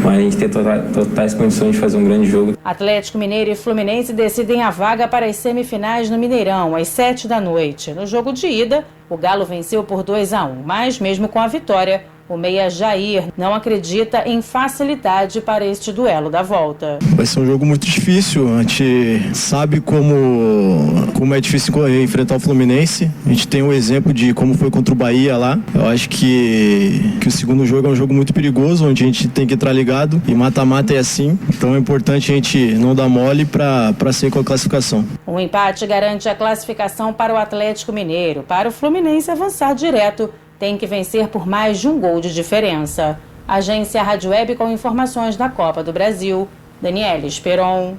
mas a gente tem totais condições de fazer um grande jogo. Atlético Mineiro e Fluminense decidem a vaga para as semifinais no Mineirão, às 7h da noite. No jogo de ida, o Galo venceu por 2-1, mas mesmo com a vitória, o meia Jair não acredita em facilidade para este duelo da volta. Vai ser um jogo muito difícil, a gente sabe como é difícil enfrentar o Fluminense, a gente tem um exemplo de como foi contra o Bahia lá. Eu acho que o segundo jogo é um jogo muito perigoso, onde a gente tem que entrar ligado e mata-mata é assim, então é importante a gente não dar mole para sair com a classificação. Um empate garante a classificação para o Atlético Mineiro. Para o Fluminense avançar direto, tem que vencer por mais de 1 gol de diferença. Agência Rádio Web com informações da Copa do Brasil. Daniela Esperon.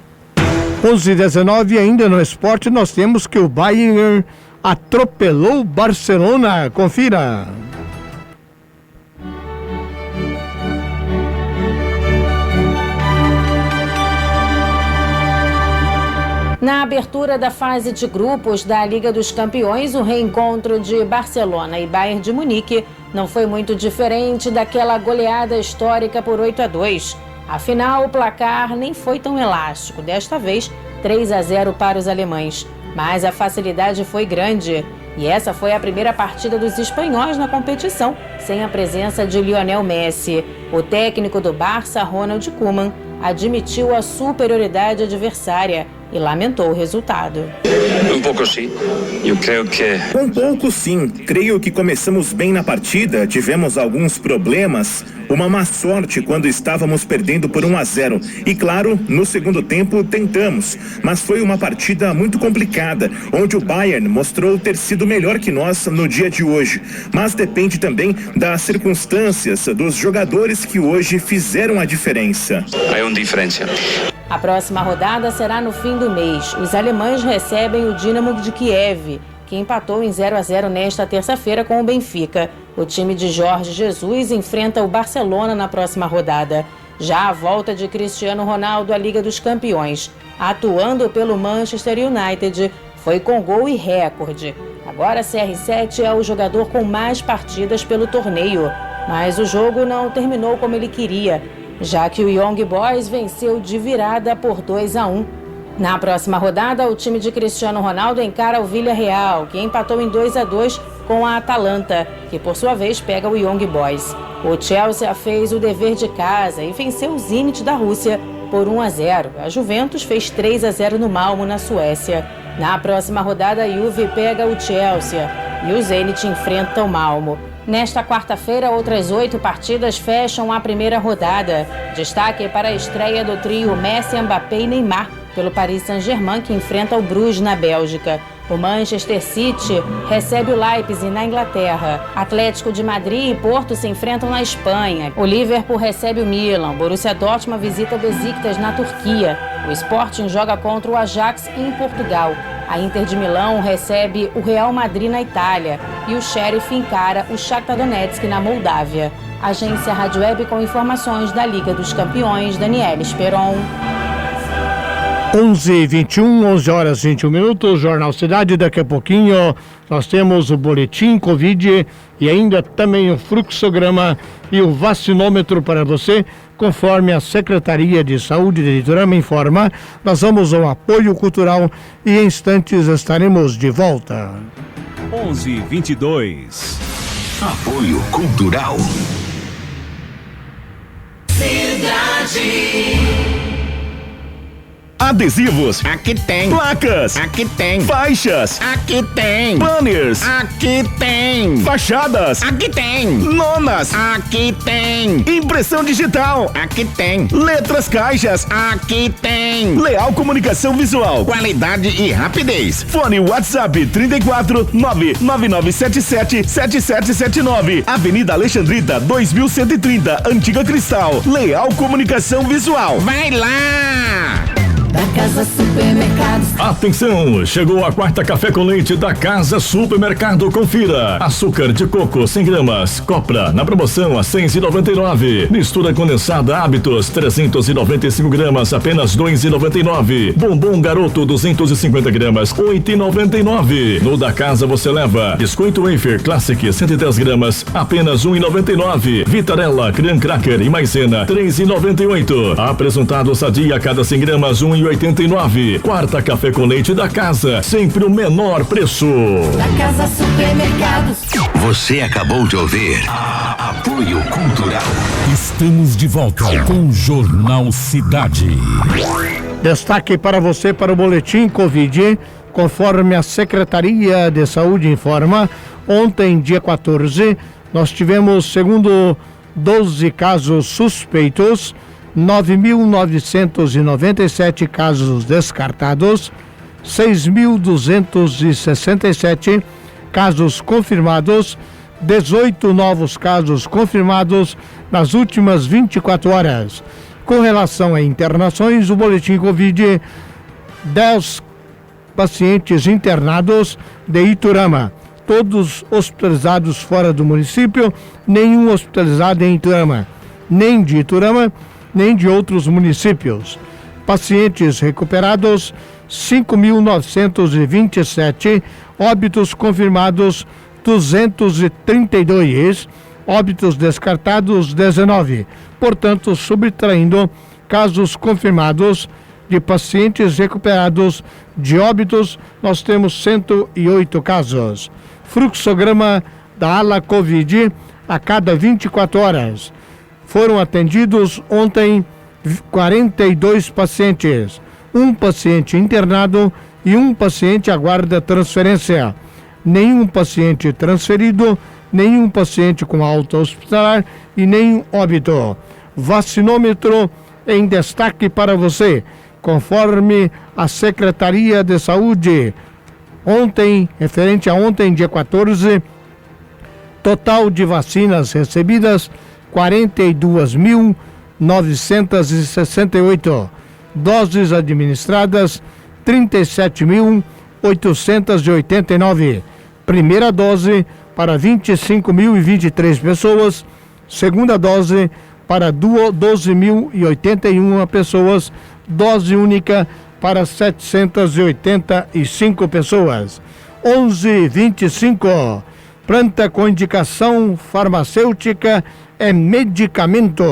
11h19 ainda no esporte nós temos que o Bayern atropelou o Barcelona. Confira. Na abertura da fase de grupos da Liga dos Campeões, o reencontro de Barcelona e Bayern de Munique não foi muito diferente daquela goleada histórica por 8-2. Afinal, o placar nem foi tão elástico, desta vez 3-0 para os alemães. Mas a facilidade foi grande e essa foi a primeira partida dos espanhóis na competição, sem a presença de Lionel Messi. O técnico do Barça, Ronald Koeman, admitiu a superioridade adversária e lamentou o resultado. Um pouco sim, eu creio que... Um pouco sim, creio que começamos bem na partida, tivemos alguns problemas, uma má sorte quando estávamos perdendo por 1-0 e claro, no segundo tempo tentamos, mas foi uma partida muito complicada, onde o Bayern mostrou ter sido melhor que nós no dia de hoje, mas depende também das circunstâncias dos jogadores que hoje fizeram a diferença. Há uma diferença. A próxima rodada será no fim do mês. Os alemães recebem o Dinamo de Kiev, que empatou em 0-0 nesta terça-feira com o Benfica. O time de Jorge Jesus enfrenta o Barcelona na próxima rodada. Já a volta de Cristiano Ronaldo à Liga dos Campeões, atuando pelo Manchester United, foi com gol e recorde. Agora CR7 é o jogador com mais partidas pelo torneio, mas o jogo não terminou como ele queria, já que o Young Boys venceu de virada por 2-1. Na próxima rodada, o time de Cristiano Ronaldo encara o Villarreal, que empatou em 2-2 com a Atalanta, que por sua vez pega o Young Boys. O Chelsea fez o dever de casa e venceu o Zenit da Rússia por 1-0. A Juventus fez 3-0 no Malmo, na Suécia. Na próxima rodada, a Juve pega o Chelsea e o Zenit enfrenta o Malmo. Nesta quarta-feira, outras 8 partidas fecham a primeira rodada. Destaque para a estreia do trio Messi, Mbappé e Neymar pelo Paris Saint-Germain, que enfrenta o Bruges na Bélgica. O Manchester City recebe o Leipzig na Inglaterra. Atlético de Madrid e Porto se enfrentam na Espanha. O Liverpool recebe o Milan. Borussia Dortmund visita o Besiktas na Turquia. O Sporting joga contra o Ajax em Portugal. A Inter de Milão recebe o Real Madrid na Itália. E o Sheriff encara o Shakhtar Donetsk na Moldávia. Agência Rádio Web com informações da Liga dos Campeões, Daniela Esperon. 11h21, 11 horas e 21 minutos, Jornal Cidade. Daqui a pouquinho nós temos o boletim Covid e ainda também o fluxograma e o vacinômetro para você, conforme a Secretaria de Saúde de Iturama informa. Nós vamos ao apoio cultural e em instantes estaremos de volta. 11h22. Apoio cultural. Cidade. Adesivos, aqui tem. Placas, aqui tem. Faixas, aqui tem. Banners, aqui tem. Fachadas, aqui tem. Lonas, aqui tem. Impressão digital, aqui tem. Letras caixas, aqui tem. Leal Comunicação Visual, qualidade e rapidez. Fone WhatsApp 34 99977 7779, Avenida Alexandrita 2130, Antiga Cristal. Leal Comunicação Visual. Vai lá! Da Casa Supermercados. Atenção, chegou a quarta café com leite da Casa Supermercado. Confira. Açúcar de coco 100 gramas, Copra, na promoção a R$6,99. Mistura condensada Hábitos 395 gramas, apenas R$2,99. Bombom Garoto 250 gramas, R$8,99. No da Casa você leva Biscoito Wafer Classic 110 gramas, apenas R$1,99. Vitarella, Gran Cracker e Maizena, R$3,98. Apresentado Sadia a cada 100 gramas, R$1,89. Quarta café com leite da Casa, sempre o menor preço. Da Casa Supermercados. Você acabou de ouvir Apoio Cultural. Estamos de volta com o Jornal Cidade. Destaque para você para o boletim Covid, conforme a Secretaria de Saúde informa. Ontem, dia 14, nós tivemos, segundo 12 casos suspeitos, 9.997 casos descartados, 6.267 casos confirmados, 18 novos casos confirmados nas últimas 24 horas. Com relação a internações, o boletim Covid, 10 pacientes internados de Iturama, todos hospitalizados fora do município, nenhum hospitalizado em Iturama, nem de Iturama, nem de outros municípios. Pacientes recuperados, 5.927, óbitos confirmados, 232, óbitos descartados, 19. Portanto, subtraindo casos confirmados de pacientes recuperados de óbitos, nós temos 108 casos. Fluxograma da ala Covid a cada 24 horas. Foram atendidos ontem 42 pacientes, um paciente internado e um paciente aguarda transferência. Nenhum paciente transferido, nenhum paciente com alta hospitalar e nenhum óbito. Vacinômetro em destaque para você, conforme a Secretaria de Saúde. Ontem, referente a ontem, dia 14, total de vacinas recebidas, 42.968. Doses administradas 37.889. Primeira dose para 25.023 pessoas. Segunda dose para 12.081 pessoas. Dose única para 785 pessoas. 11:25. Planta com indicação farmacêutica é medicamento.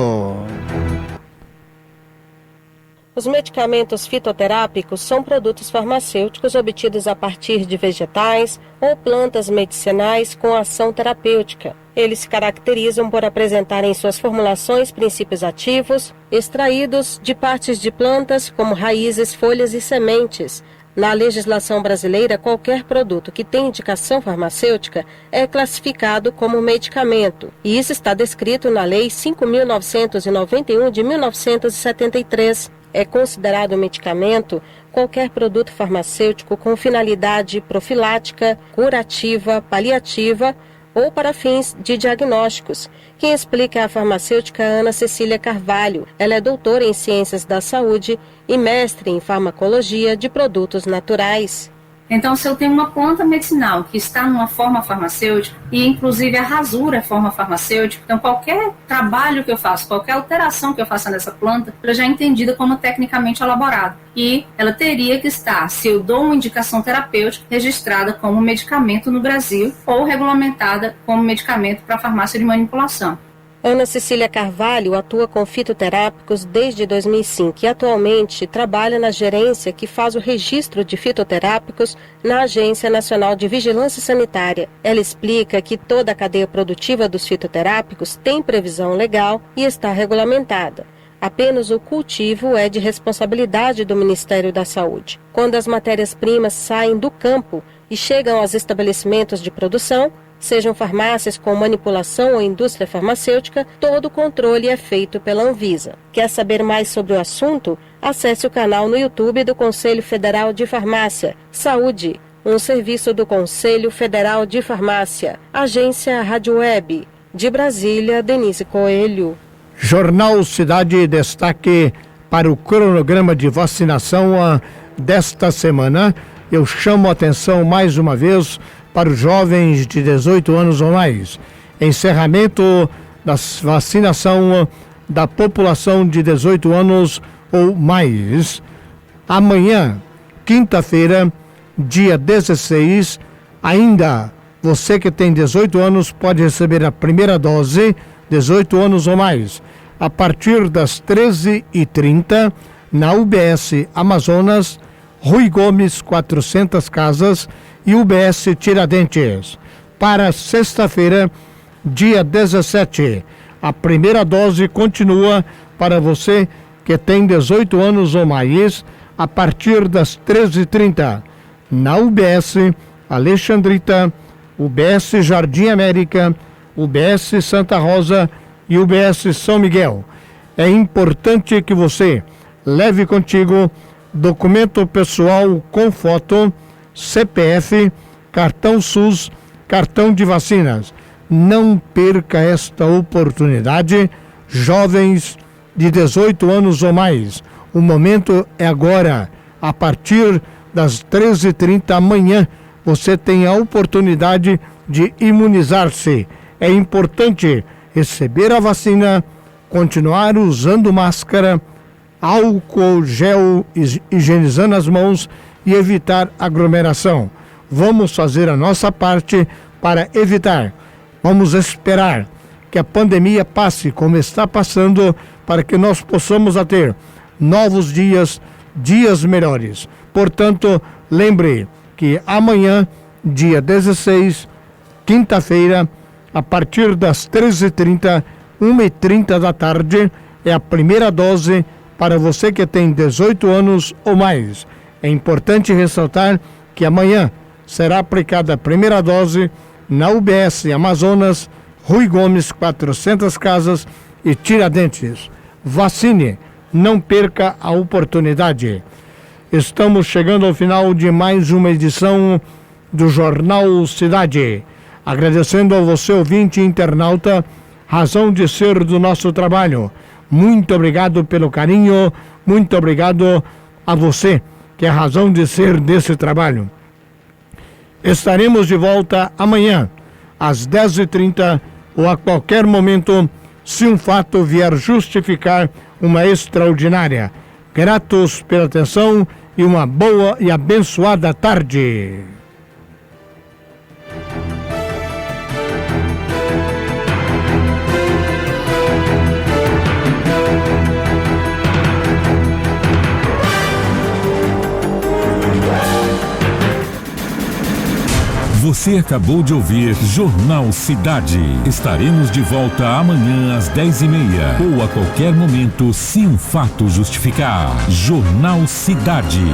Os medicamentos fitoterápicos são produtos farmacêuticos obtidos a partir de vegetais ou plantas medicinais com ação terapêutica. Eles se caracterizam por apresentarem em suas formulações princípios ativos extraídos de partes de plantas como raízes, folhas e sementes. Na legislação brasileira, qualquer produto que tenha indicação farmacêutica é classificado como medicamento. E isso está descrito na Lei 5.991 de 1973. É considerado medicamento qualquer produto farmacêutico com finalidade profilática, curativa, paliativa ou para fins de diagnósticos. Quem explica é a farmacêutica Ana Cecília Carvalho. Ela é doutora em Ciências da Saúde e mestre em Farmacologia de Produtos Naturais. Então, se eu tenho uma planta medicinal que está numa forma farmacêutica, e inclusive a rasura é forma farmacêutica, então qualquer trabalho que eu faço, qualquer alteração que eu faça nessa planta, ela já é entendida como tecnicamente elaborada. E ela teria que estar, se eu dou uma indicação terapêutica, registrada como medicamento no Brasil ou regulamentada como medicamento para farmácia de manipulação. Ana Cecília Carvalho atua com fitoterápicos desde 2005 e atualmente trabalha na gerência que faz o registro de fitoterápicos na Agência Nacional de Vigilância Sanitária. Ela explica que toda a cadeia produtiva dos fitoterápicos tem previsão legal e está regulamentada. Apenas o cultivo é de responsabilidade do Ministério da Saúde. Quando as matérias-primas saem do campo e chegam aos estabelecimentos de produção, sejam farmácias com manipulação ou indústria farmacêutica, todo o controle é feito pela Anvisa. Quer saber mais sobre o assunto? Acesse o canal no YouTube do Conselho Federal de Farmácia. Saúde, um serviço do Conselho Federal de Farmácia. Agência Rádio Web. De Brasília, Denise Coelho. Jornal Cidade, destaque para o cronograma de vacinação desta semana. Eu chamo a atenção mais uma vez para os jovens de 18 anos ou mais. Encerramento da vacinação da população de 18 anos ou mais. Amanhã, quinta-feira, dia 16, ainda você que tem 18 anos pode receber a primeira dose, 18 anos ou mais, a partir das 13h30, na UBS Amazonas, Rui Gomes, 400 Casas, e UBS Tiradentes. Para sexta-feira, dia 17, a primeira dose continua para você que tem 18 anos ou mais, a partir das 13h30, na UBS Alexandrita, UBS Jardim América, UBS Santa Rosa e UBS São Miguel. É importante que você leve contigo documento pessoal com foto, CPF, cartão SUS, cartão de vacinas. Não perca esta oportunidade, jovens de 18 anos ou mais. O momento é agora. A partir das 13h30 amanhã, você tem a oportunidade de imunizar-se. É importante receber a vacina, continuar usando máscara, álcool gel, higienizando as mãos e evitar aglomeração. Vamos fazer a nossa parte para evitar. Vamos esperar que a pandemia passe como está passando para que nós possamos ter novos dias, dias melhores. Portanto, lembre que amanhã, dia 16, quinta-feira, a partir das 13h30, 1h30 da tarde, é a primeira dose para você que tem 18 anos ou mais. É importante ressaltar que amanhã será aplicada a primeira dose na UBS Amazonas, Rui Gomes, 400 Casas e Tiradentes. Vacine, não perca a oportunidade. Estamos chegando ao final de mais uma edição do Jornal Cidade. Agradecendo a você, ouvinte e internauta, razão de ser do nosso trabalho. Muito obrigado pelo carinho, muito obrigado a você, que é a razão de ser desse trabalho. Estaremos de volta amanhã, às 10h30 ou a qualquer momento, se um fato vier justificar uma extraordinária. Gratos pela atenção e uma boa e abençoada tarde. Você acabou de ouvir Jornal Cidade. Estaremos de volta amanhã às 10h30 ou a qualquer momento, se um fato justificar. Jornal Cidade.